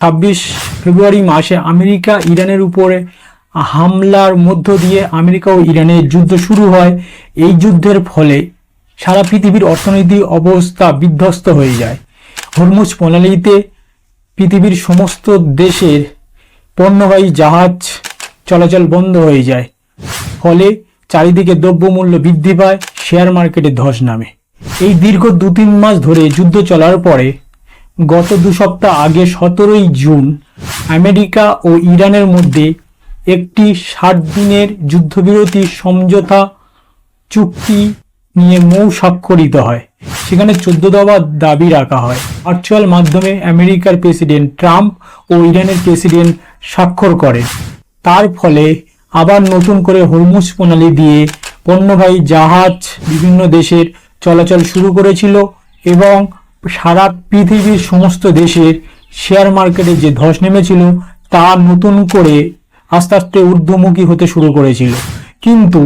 26 ফেব্রুয়ারি মাসে আমেরিকা ইরানের উপরে হামলার মধ্য দিয়ে আমেরিকা ও ইরানের যুদ্ধ শুরু হয়। এই যুদ্ধের ফলে সারা পৃথিবীর অর্থনৈতিক অবস্থা বিধ্বস্ত হয়ে যায়। হরমুজ প্রণালীতে পৃথিবীর সমস্ত দেশের পণ্যবাহী জাহাজ চলাচল বন্ধ হয়ে যায়। ফলে চারিদিকে দ্রব্যমূল্য বৃদ্ধি পায়, শেয়ার মার্কেটে ধস নামে। এই দীর্ঘ 2-3 মাস ধরে যুদ্ধ চলার পরে গত 2 সপ্তাহ আগে 17 জুন আমেরিকা ও ইরানের মধ্যে একটি 60 দিনের যুদ্ধবিরতি সমঝোতা চুক্তি নিয়ে মৌ স্বাক্ষরিত হয়। সেখানে 14 দফা দাবি রাখা হয়। ভার্চুয়াল মাধ্যমে আমেরিকার প্রেসিডেন্ট ট্রাম্প ও ইরানের প্রেসিডেন্ট স্বাক্ষর করেন। তার ফলে আবার নতুন করে হরমুজ প্রণালী দিয়ে পণ্যবাহী জাহাজ বিভিন্ন দেশের চলাচল শুরু করেছিল এবং সারা পৃথিবীর সমস্ত দেশের শেয়ার মার্কেটে যে ধস নেমেছিল তা নতুন করে আস্তে আস্তে ঊর্ধ্বমুখী হতে শুরু করেছিল। কিন্তু